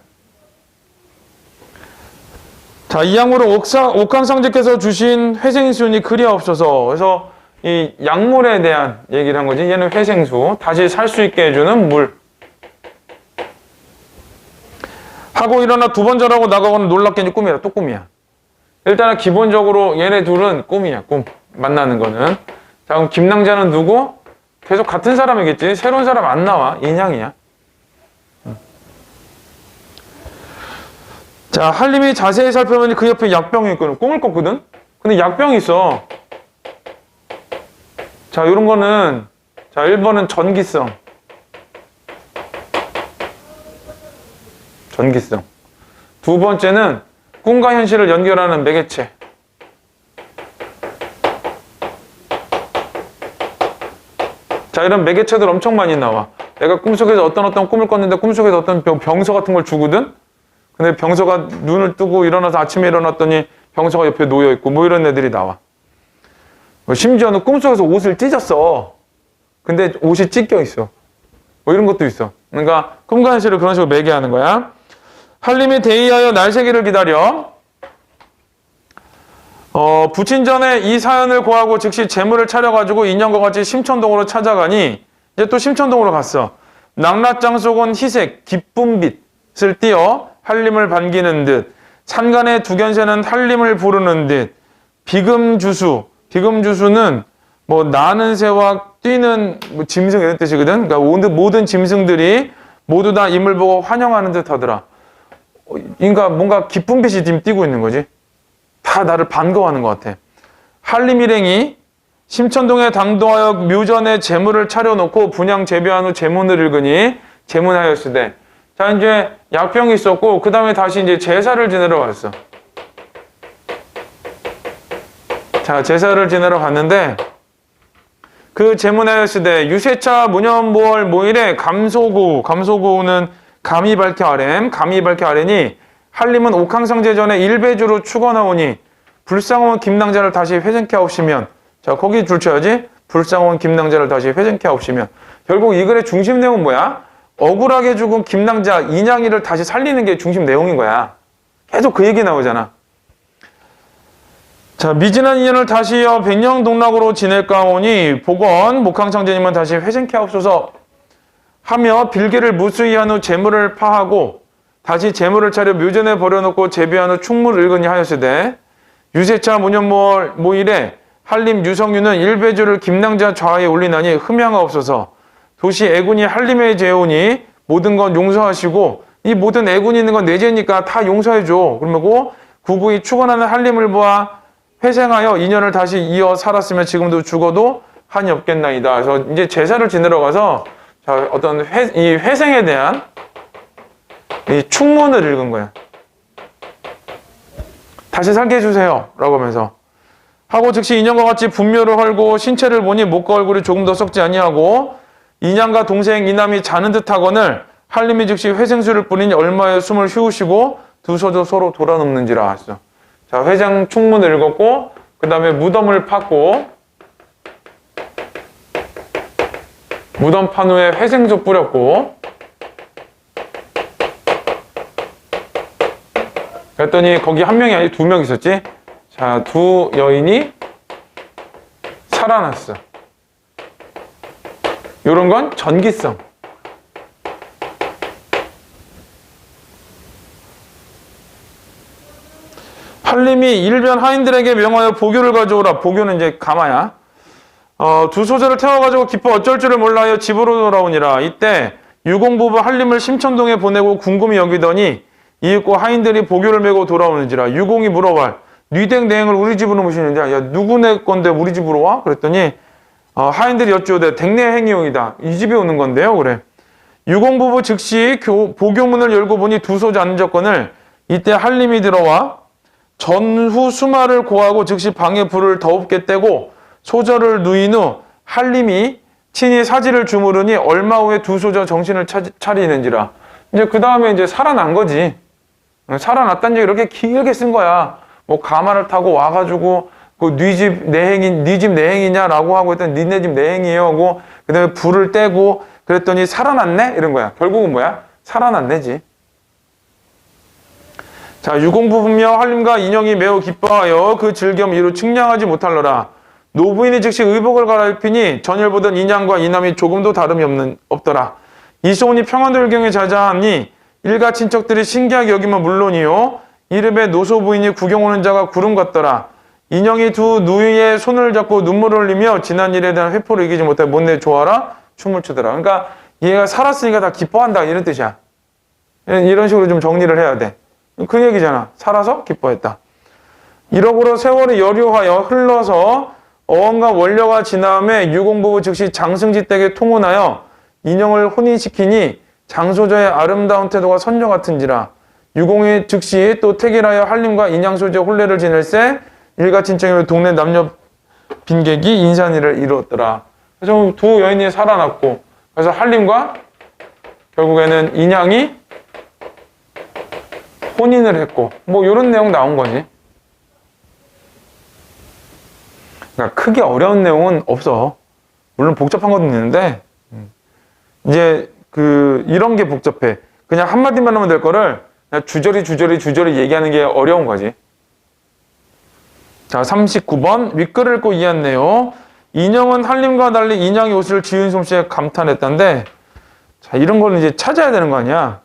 자, 이 약물은 옥황상제께서 주신 회생수니 그리하옵소서. 그래서 이 약물에 대한 얘기를 한 거지. 얘는 회생수, 다시 살 수 있게 해주는 물. 하고 일어나 두 번 절하고 나가고는 놀랍게니 꿈이라. 또 꿈이야. 일단은 기본적으로 얘네 둘은 꿈이야. 꿈. 만나는 거는. 자, 그럼 김낭자는 누구? 계속 같은 사람이겠지. 새로운 사람 안 나와. 인양이야. 자, 한림이 자세히 살펴보니 그 옆에 약병이 있거든. 꿈을 꿨거든? 근데 약병이 있어. 자, 이런 거는, 자, 1번은 전기성. 두 번째는 꿈과 현실을 연결하는 매개체. 자, 이런 매개체들 엄청 많이 나와. 내가 꿈속에서 어떤 꿈을 꿨는데 꿈속에서 어떤 병서 같은 걸 주거든? 근데 병서가 눈을 뜨고 일어나서 아침에 일어났더니 병서가 옆에 놓여있고 뭐 이런 애들이 나와. 심지어는 꿈속에서 옷을 찢었어. 근데 옷이 찢겨 있어. 뭐 이런 것도 있어. 그러니까 꿈과 현실을 그런 식으로 매개하는 거야. 한림이 대의하여 날새기를 기다려 부친 전에 이 사연을 고하고 즉시 재물을 차려가지고 인연과 같이 심천동으로 찾아가니 이제 또 심천동으로 갔어. 낙라장 속은 희색 기쁨빛을 띄어 한림을 반기는 듯 산간의 두견새는 한림을 부르는 듯 비금주수는 뭐 나는 새와 뛰는 뭐 짐승 이런 뜻이거든. 그러니까 모든 짐승들이 모두 다 임을 보고 환영하는 듯 하더라. 그러니까 뭔가 기쁜 빛이 지금 띄고 있는 거지. 다 나를 반가워하는 것 같아. 한림 일행이 심천동에 당도하여 묘전에 제물을 차려놓고 분양 재배한 후 제문을 읽으니 제문하였으되. 자, 이제 약병이 있었고 그 다음에 다시 이제 제사를 지내러 갔어. 자, 제사를 지내러 갔는데 그 제문하였으되 유세차 무념보월 모일에 감소구는 감히 밝혀 아렘, 감히 밝혀 아뢰니 한림은 옥황상제전에 일배주로 축원하오니 불상온 김낭자를 다시 회생케 하옵시면, 자, 거기 줄 쳐야지. 불상온 김낭자를 다시 회생케 하옵시면. 결국 이 글의 중심 내용은 뭐야? 억울하게 죽은 김낭자 인양이를 다시 살리는 게 중심 내용인 거야. 계속 그 얘기 나오잖아. 자, 미진한 인연을 다시여 백령동락으로 지낼까 오니 복원 목항창제님은 다시 회생케 하옵소서 하며 빌개를 무수히 한 후 재물을 파하고 다시 재물을 차려 묘전에 버려놓고 재배한 후 충무를 읽으니 하였으되 유세차 무년몰 모일에 한림 유성유는 일배주를 김낭자 좌에 올리나니 흠양하옵소서. 도시 애군이 한림에 재오니 모든 건 용서하시고 이 모든 애군이 있는 건 내 죄니까 다 용서해줘. 그러고 구구이 축원하는 한림을 보아 회생하여 인연을 다시 이어 살았으면 지금도 죽어도 한이 없겠나이다. 그래서 이제 제사를 지내러 가서 자, 어떤 이 회생에 대한 이 충문을 읽은 거야. 다시 살게 해주세요. 라고 하면서 하고 즉시 인연과 같이 분묘를 헐고 신체를 보니 목과 얼굴이 조금 더 썩지 아니하고 인양과 동생 이남이 자는 듯 하거늘 한림이 즉시 회생수를 뿌리니 얼마의 숨을 휴우시고 두 소조 서로 돌아눕는지라 했어. 자, 회장 충문을 읽었고 그 다음에 무덤을 팠고 무덤 판 후에 회생수 뿌렸고 그랬더니 거기 한 명이 아니고 두 명 있었지. 자, 두 여인이 살아났어. 요런 건 전기성. 한림이 일변 하인들에게 명하여 보교를 가져오라. 보교는 이제 가마야. 두 소자를 태워가지고 기뻐 어쩔 줄을 몰라요 집으로 돌아오니라. 이때 유공부부 한림을 심천동에 보내고 궁금히 여기더니 이윽고 하인들이 보교를 메고 돌아오는지라. 유공이 물어봐. 뉘댕 내행을 우리 집으로 모시는데 야 누구네 건데 우리 집으로 와? 그랬더니 하인들이 여쭈오되 댕내 행이용이다. 이 집에 오는 건데요. 그래. 유공부부 즉시 보교문을 열고 보니 두 소자 앉았거늘 이때 한림이 들어와 전후 수마를 고하고 즉시 방에 불을 더웁게 떼고 소저를 누인 후 한림이 친히 사지를 주무르니 얼마 후에 두 소저 정신을 차리는지라. 이제 그 다음에 이제 살아난 거지. 살아났다는 얘기 이렇게 길게 쓴 거야. 뭐 가마를 타고 와가지고 그 네 집 내행이냐라고 하고 했더니 니네 집 내행이에요 하고 그 다음에 불을 떼고 그랬더니 살아났네? 이런 거야. 결국은 뭐야? 살아났네지. 자, 유공부분며 한림과 인영이 매우 기뻐하여 그 즐겸 이루 측량하지 못할러라. 노부인이 즉시 의복을 갈아입히니 전일 보던 인양과 이남이 조금도 다름이 없더라. 이 소문이 평안도일경에 자자하니 일가 친척들이 신기하게 여기면 물론이요 이름에 노소 부인이 구경 오는 자가 구름 같더라. 인영이 두 누이의 손을 잡고 눈물을 흘리며 지난 일에 대한 회포를 이기지 못해 못내 좋아라 춤을 추더라. 그러니까 얘가 살았으니까 다 기뻐한다 이런 뜻이야. 이런 식으로 좀 정리를 해야 돼. 그 얘기잖아. 살아서 기뻐했다. 이러고로 세월이 여류하여 흘러서 어원과 원료가 지남에 유공부부 즉시 장승지 댁에 통혼하여 인영을 혼인시키니 장소저의 아름다운 태도가 선녀 같은지라. 유공이 즉시 또 택일하여 한림과 인양소저 혼례를 지낼새 일가 친척이며 동네 남녀 빈객이 인산이를 이루었더라. 그래서 두 여인이 살아났고 그래서 한림과 결국에는 인양이 혼인을 했고 뭐 이런 내용 나온 거지. 그러니까 크게 어려운 내용은 없어. 물론 복잡한 것도 있는데 이제 이런 게 복잡해. 그냥 한마디만 하면 될 거를 그냥 주저리 얘기하는 게 어려운 거지. 자, 39번 윗글을 읽고 이해했네요. 인영은 한림과 달리 인양의 옷을 지은 솜씨에 감탄했다는데 자, 이런 거는 이제 찾아야 되는 거 아니야.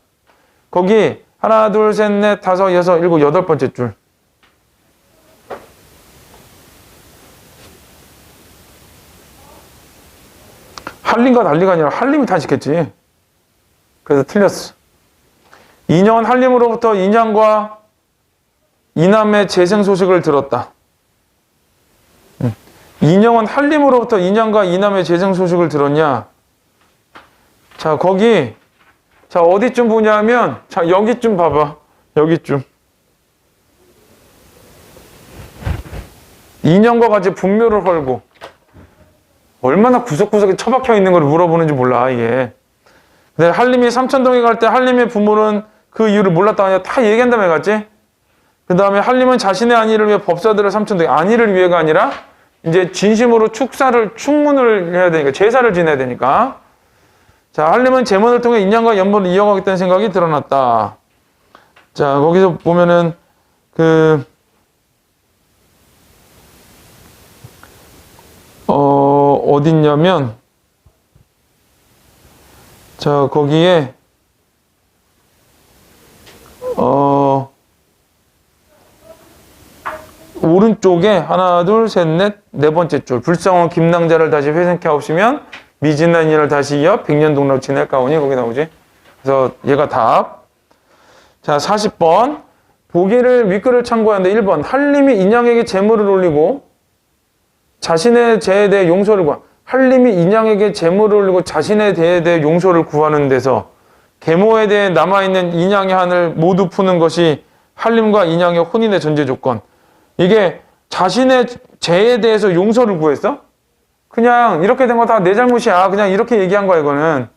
거기 하나, 둘, 셋, 넷, 다섯, 여섯, 일곱, 여덟 번째 줄. 한림과 달리가 아니라 한림이 탄식했지. 그래서 틀렸어. 인영은 한림으로부터 인양과 이남의 재생 소식을 들었다. 인영은 한림으로부터 인양과 이남의 재생 소식을 들었냐? 자, 거기 자, 어디쯤 보냐면 자, 여기쯤 봐봐. 여기쯤. 인연과 같이 분묘를 헐고 얼마나 구석구석에 처박혀 있는 걸 물어보는지 몰라 이게. 근데 한림이 삼천동에 갈 때 한림의 부모는 그 이유를 몰랐다 하냐 다 얘기한 다음에 갔지. 그 다음에 한림은 자신의 안위를 위해 법사들을 삼천대, 안위를 위해가 아니라 이제 진심으로 축문을 해야 되니까, 제사를 지내야 되니까. 자, 한림은 제문을 통해 인양과 연보를 이어가겠다는 생각이 드러났다. 자, 거기서 보면은 어딨냐면, 자, 거기에 오른쪽에 하나, 둘, 셋, 넷, 네 번째 줄. 불쌍한 김낭자를 다시 회생케 하옵시면 미진난 인을 다시 이어 백년동락 지낼까오니, 거기 나오지. 그래서 얘가 답. 자, 40번. 보기를 윗글을 참고하는데 1번. 한림이 인양에게 재물을 올리고 자신의 죄에 대해 용서를 한림이 인양에게 재물을 올리고 자신의 죄에 대해 용서를 구하는 데서 계모에 대해 남아있는 인양의 한을 모두 푸는 것이 한림과 인양의 혼인의 전제 조건. 이게 자신의 죄에 대해서 용서를 구했어? 그냥 이렇게 된 거 다 내 잘못이야. 그냥 이렇게 얘기한 거야, 이거는.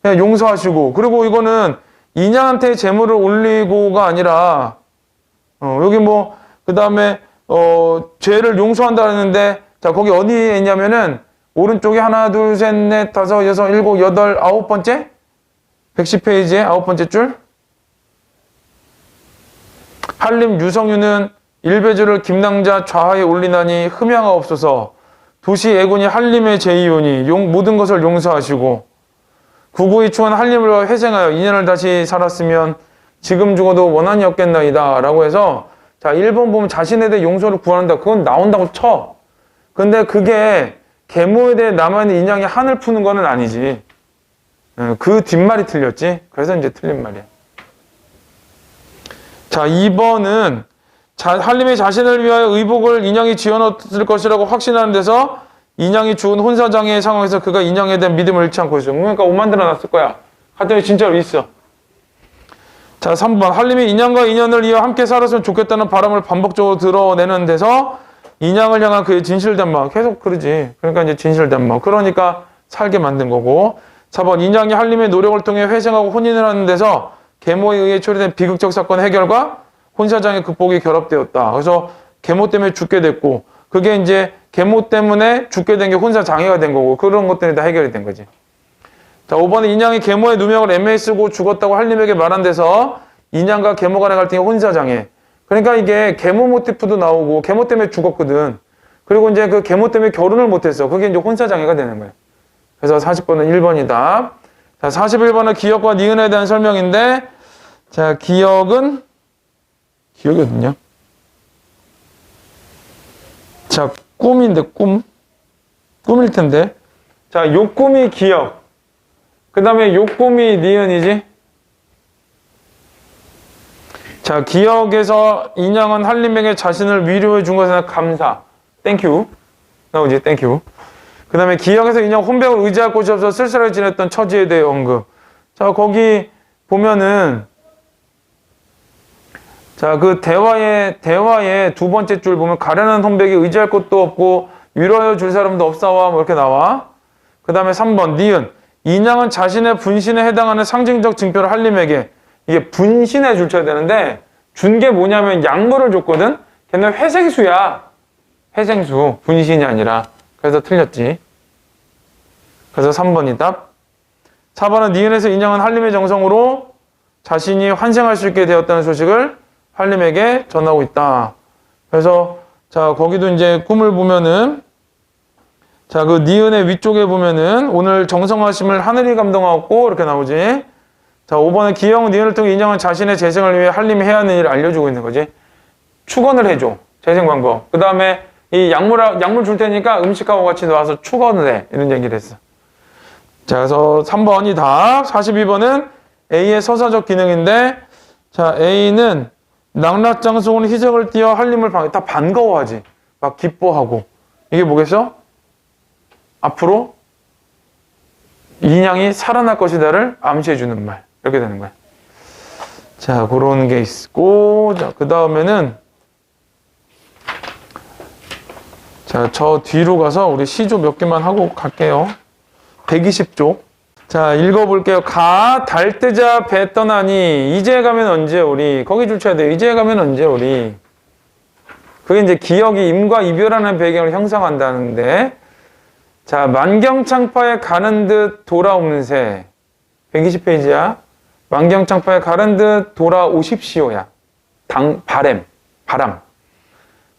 그냥 용서하시고. 그리고 이거는 인양한테 재물을 올리고가 아니라, 여기 뭐, 그 다음에, 죄를 용서한다 했는데, 자, 거기 어디에 있냐면은, 오른쪽에 하나, 둘, 셋, 넷, 다섯, 여섯, 일곱, 여덟, 아홉 번째? 110페이지에 아홉 번째 줄. 한림 유성유는 일배주를 김낭자 좌하에 올리나니 흠양하옵소서. 도시 애군이 한림의 제이오니 모든 것을 용서하시고 구구이 추원 한림을 회생하여 인연을 다시 살았으면 지금 죽어도 원한이 없겠나이다 라고 해서, 자, 1번 보면 자신에 대해 용서를 구한다. 그건 나온다고 쳐. 근데 그게 계모에 대해 남아있는 인양이 한을 푸는 거는 아니지. 그 뒷말이 틀렸지. 그래서 이제 틀린 말이야. 자, 2번은 한림이 자신을 위하여 의복을 인양이 지어넣을 것이라고 확신하는 데서 인양이 죽은 혼사장애의 상황에서 그가 인양에 대한 믿음을 잃지 않고 있어. 그러니까 옷 만들어 놨을 거야. 하더니 진짜로 있어. 자, 3번. 한림이 인양과 인연을 이어 함께 살았으면 좋겠다는 바람을 반복적으로 드러내는 데서 인양을 향한 그의 진실된 마음. 계속 그러지. 그러니까 이제 진실된 마음. 그러니까 살게 만든 거고. 4번. 인양이 한림의 노력을 통해 회생하고 혼인을 하는 데서 계모에 의해 처리된 비극적 사건 해결과 혼사장의 극복이 결합되었다. 그래서 계모 때문에 죽게 됐고, 그게 이제 계모 때문에 죽게 된 게 혼사장애가 된 거고, 그런 것들이 다 해결이 된 거지. 자, 5번은 인양이 계모의 누명을 애매히 쓰고 죽었다고 한림에게 말한 데서 인양과 계모 간의 갈등이 혼사장애. 그러니까 이게 계모 모티프도 나오고, 계모 때문에 죽었거든. 그리고 이제 그 계모 때문에 결혼을 못했어. 그게 이제 혼사장애가 되는 거야. 그래서 40번은 1번이다. 자, 41번은 기억과 니은에 대한 설명인데, 자, 기억이 어딨냐? 자, 꿈인데, 꿈일 텐데. 자, 요 꿈이 기억. 그 다음에 요 꿈이 니은이지? 자, 기억에서 인양은 한림에게 자신을 위로해 준 것에 대한 감사. 땡큐. 나오지? 땡큐. 그 다음에 기억에서 인양 혼백을 의지할 곳이 없어 쓸쓸하게 지냈던 처지에 대해 언급. 자, 거기 보면은, 자, 그 대화의 두 번째 줄 보면 가련한 혼백이 의지할 곳도 없고 위로하여 줄 사람도 없사와 뭐 이렇게 나와. 그 다음에 3번 니은. 인양은 자신의 분신에 해당하는 상징적 증표를 한림에게, 이게 분신해 줘야 되는데 준 게 뭐냐면 약물을 줬거든. 걔는 회생수야. 회생수. 분신이 아니라. 그래서 틀렸지. 그래서 3번이 답. 4번은 니은에서 인양은 한림의 정성으로 자신이 환생할 수 있게 되었다는 소식을 한림에게 전하고 있다. 그래서 자, 거기도 이제 꿈을 보면은, 자, 그 니은의 위쪽에 보면은 오늘 정성하심을 하늘이 감동하고 이렇게 나오지. 자, 5번은 기영 니은을 통해 인양은 자신의 재생을 위해 한림이 해야 하는 일을 알려주고 있는 거지. 축원을 해줘. 재생 방법. 그 다음에 이 약물 줄 테니까 음식하고 같이 나와서 축원을 해. 이런 얘기를 했어. 자, 그래서 3번이 답. 42번은 A의 서사적 기능인데, 자, A는 낙락장성으로 희석을 띄어 한림을 다 반가워하지. 막 기뻐하고. 이게 뭐겠어? 앞으로 인양이 살아날 것이다를 암시해주는 말. 이렇게 되는 거야. 자, 그런 게 있고, 자, 그 다음에는, 자, 저 뒤로 가서 우리 시조 몇 개만 하고 갈게요. 120쪽. 자, 읽어볼게요. 가, 달 뜨자 배 떠나니, 이제 가면 언제 오리. 거기 줄쳐야 돼요. 이제 가면 언제 오리. 그게 이제 기억이 임과 이별하는 배경을 형성한다는데, 자, 만경창파에 가는 듯 돌아오는 새. 120페이지야. 만경창파에 가는 듯 돌아오십시오야. 바람.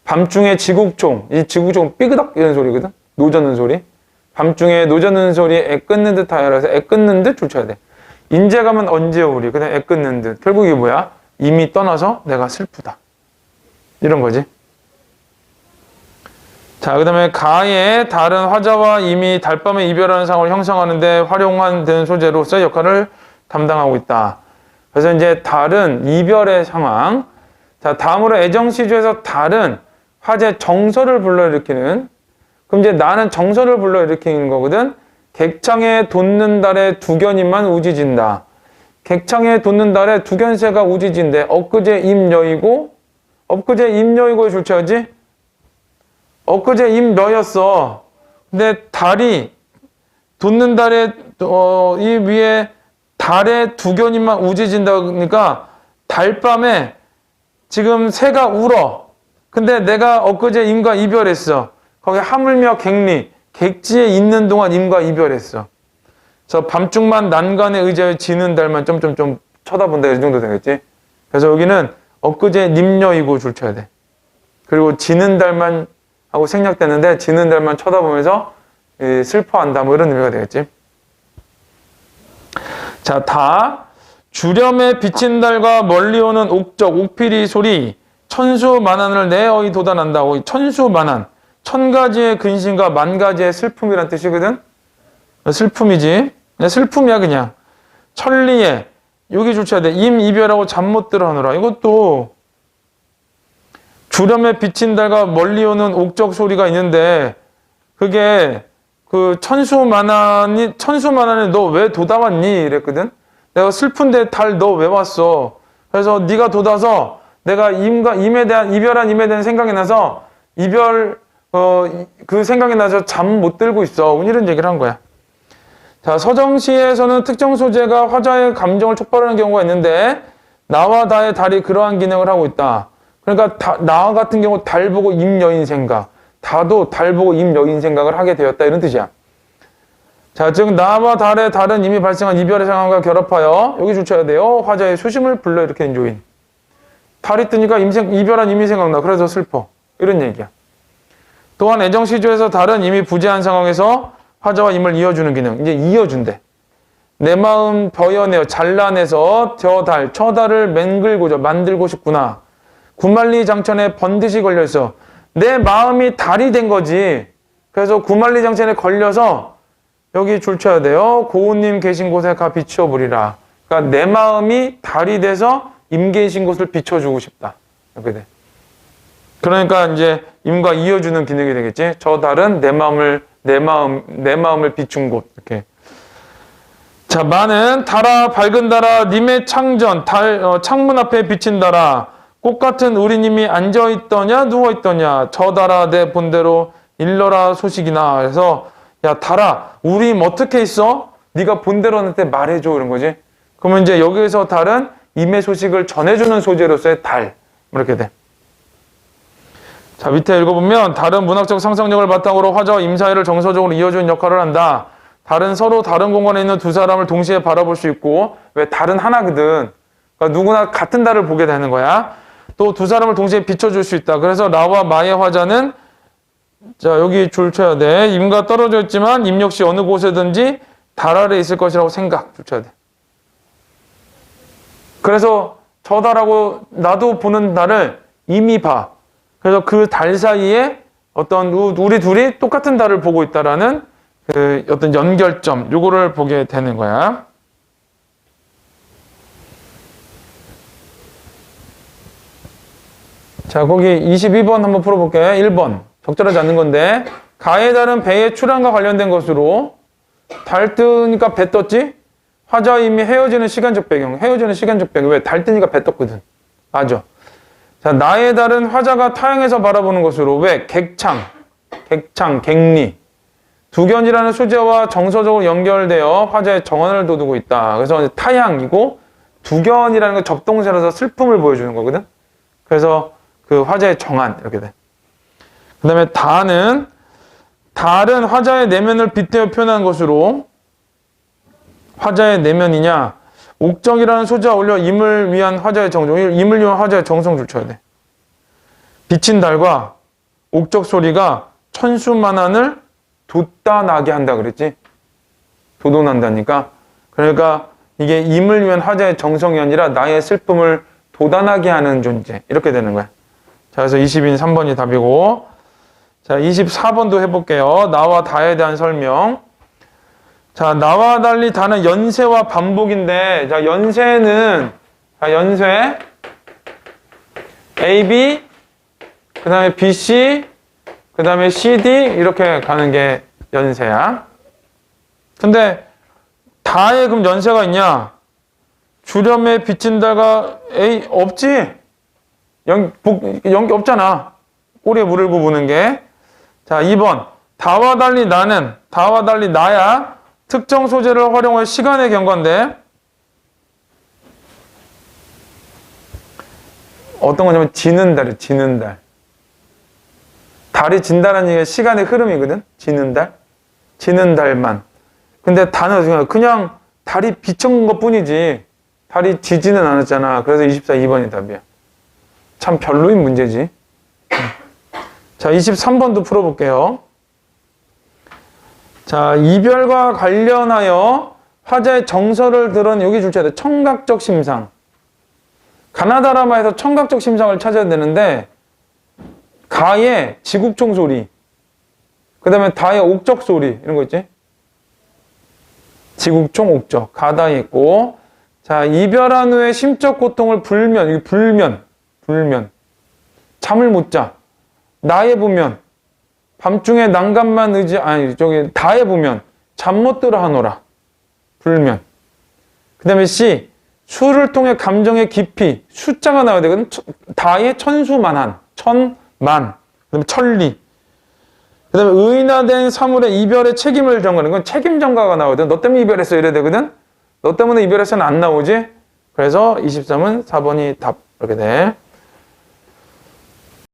밤중에 지국종. 이 지국종 삐그덕 이런 소리거든. 노 젓는 소리. 밤중에 노 젓는 소리에 애 끊는 듯 하여라서 애 끊는 듯 줄쳐야 돼. 인제 가면 언제 오리. 그다음 애 끊는 듯. 결국 이게 뭐야? 이미 떠나서 내가 슬프다. 이런 거지. 자, 그 다음에 가의 달은 화자와 이미 달밤에 이별하는 상황을 형성하는데 활용된 소재로서 역할을 담당하고 있다. 그래서 이제 달은 이별의 상황. 자, 다음으로 애정시조에서 달은 화제 정서를 불러일으키는. 그럼 이제 나는 정서를 불러일으키는 거거든. 객창에 돋는 달에 두견이만 우지진다. 객창에 돋는 달에 두견새가 우지진데 엊그제 임여이고 엊그제 임여이고에 줄쳐야지. 엊그제 임여였어. 근데 달이 돋는 달에 이 위에 달에 두견이만 우지진다. 그러니까 달밤에 지금 새가 울어. 근데 내가 엊그제 임과 이별했어. 거기 하물며 객리, 객지에 있는 동안 임과 이별했어. 그래서 밤중만 난간에 의자에 지는 달만 점점점 쳐다본다. 이 정도 되겠지. 그래서 여기는 엊그제 님여이고 줄쳐야 돼. 그리고 지는 달만 하고 생략되는데 지는 달만 쳐다보면서 슬퍼한다. 뭐 이런 의미가 되겠지. 자, 다 주렴에 비친 달과 멀리 오는 옥적, 옥피리 소리 천수만한을 내어이 돋아난다. 천수만한. 천 가지의 근심과 만 가지의 슬픔이란 뜻이거든. 슬픔이지. 슬픔이야 그냥. 천리에 여기 줄쳐야 돼. 임 이별하고 잠 못 들어 하느라. 이것도 주렴에 비친 달과 멀리 오는 옥적 소리가 있는데 그게 그 천수만한이 너 왜 돋아왔니? 이랬거든. 내가 슬픈데 달 너 왜 왔어? 그래서 네가 돋아서 내가 임에 대한 이별한 임에 대한 생각이 나서 그 생각이 나서 잠 못 들고 있어. 이런 얘기를 한 거야. 자, 서정시에서는 특정 소재가 화자의 감정을 촉발하는 경우가 있는데 나와 다의 달이 그러한 기능을 하고 있다. 그러니까 나와 같은 경우 달 보고 임여인 생각, 다도 달 보고 임여인 생각을 하게 되었다. 이런 뜻이야. 자, 즉 나와 달의 달은 이미 발생한 이별의 상황과 결합하여 여기 줄쳐야 돼요. 화자의 수심을 불러일으키는 요인. 달이 뜨니까 이별한 임이 생각나. 그래서 슬퍼. 이런 얘기야. 또한 애정시조에서 달은 이미 부재한 상황에서 화자와 임을 이어주는 기능. 이제 이어준대. 내 마음 버여내어 잘라내서 처달을 맹글고자 만들고 싶구나. 구만리장천에 번듯이 걸려있어. 내 마음이 달이 된 거지. 그래서 구만리장천에 걸려서 여기 줄쳐야 돼요. 고운님 계신 곳에 가 비추어보리라. 그러니까 내 마음이 달이 돼서 임 계신 곳을 비춰주고 싶다. 이렇게 돼. 그러니까 이제 임과 이어주는 기능이 되겠지. 저 달은 내 마음을 비춘 곳. 이렇게. 자, 마는 달아 밝은 달아 님의 창전 창문 앞에 비친 달아 꽃 같은 우리 님이 앉아 있더냐 누워 있더냐 저 달아 내 본대로 일러라 소식이나. 그래서 야 달아 우리 님 어떻게 있어? 네가 본대로 한테 말해줘. 이런 거지. 그러면 이제 여기에서 달은 임의 소식을 전해주는 소재로서의 달. 이렇게 돼. 자, 밑에 읽어보면 달은 문학적 상상력을 바탕으로 화자와 임 사이를 정서적으로 이어주는 역할을 한다. 달은 서로 다른 공간에 있는 두 사람을 동시에 바라볼 수 있고 왜 달은 하나거든. 그러니까 누구나 같은 달을 보게 되는 거야. 또 두 사람을 동시에 비춰줄 수 있다. 그래서 라와 마의 화자는 자 여기 줄쳐야 돼. 임과 떨어져 있지만 임 역시 어느 곳에든지 달 아래 있을 것이라고 줄쳐야 돼. 그래서 저 달하고 나도 보는 달을 임이 봐. 그래서 그 달 사이에 어떤 우리 둘이 똑같은 달을 보고 있다라는 그 어떤 연결점, 요거를 보게 되는 거야. 자, 거기 22번 한번 풀어볼게. 1번. 적절하지 않는 건데. 가의 달은 배의 출항과 관련된 것으로 달 뜨니까 배 떴지? 화자와 임이 헤어지는 시간적 배경. 왜? 달 뜨니까 배 떴거든. 맞아. 자, 나의 달은 화자가 타향에서 바라보는 것으로 왜? 객리. 두견이라는 소재와 정서적으로 연결되어 화자의 정원을 돋우고 있다. 그래서 타향이고 두견이라는 건 접동사라서 슬픔을 보여주는 거거든. 그래서 그 화자의 정안 이렇게 돼. 그 다음에 달은 화자의 내면을 빗대어 표현한 것으로 화자의 내면이냐 옥정이라는 소재와 어울려 임을 위한 화자의 정성, 임을 위한 화자의 정성줄 쳐야 돼. 비친 달과 옥적 소리가 천수만한을 돋다 나게 한다 그랬지. 도돈한다니까. 그러니까 이게 임을 위한 화자의 정성이 아니라 나의 슬픔을 돋아나게 하는 존재 이렇게 되는 거야. 자, 그래서 20인 3번이 답이고, 자 24번도 해볼게요. 나와 다에 대한 설명. 자, 나와 달리 다는 연쇄와 반복인데, 자 연쇄는 연쇄 AB 그 다음에 BC 그 다음에 CD 이렇게 가는 게 연쇄야. 근데 다에 그럼 연쇄가 있냐? 주렴에 비친 달과 A 없지? 연기 없잖아. 꼬리에 물을 부는 게. 자 2번 다와 달리 나는 다와 달리 나야 특정 소재를 활용할 시간의 경과인데 어떤 거냐면 지는 달이에요. 지는 달. 달이 진다는 얘기가 시간의 흐름이거든. 지는 달. 지는 달만. 근데 다는 그냥 달이 비친 것 뿐이지 달이 지지는 않았잖아. 그래서 2번이 답이야. 참 별로인 문제지. 자 23번도 풀어볼게요. 자 이별과 관련하여 화자의 정서를 들은 여기 줄쳐야 돼. 청각적 심상. 가나다라마에서 청각적 심상을 찾아야 되는데 가의 지국총 소리, 그 다음에 다의 옥적 소리 이런 거 있지? 지국총 옥적 가다에 있고, 자 이별한 후에 심적 고통을 불면, 여기 불면 잠을 못 자, 나에 부면 밤중에 난간만 다에 부면 잠 못 들어 하노라 불면. 그 다음에 C 수를 통해 감정의 깊이, 숫자가 나와야 되거든. 다의 천수만한 천만, 그 다음에 천리, 그 다음에 의인화된 사물의 이별의 책임을 전가하는 건 책임 전가가 나오거든. 너 때문에 이별했어 이래야 되거든. 너 때문에 이별했어는 안 나오지. 그래서 23은 4번이 답 이렇게 돼.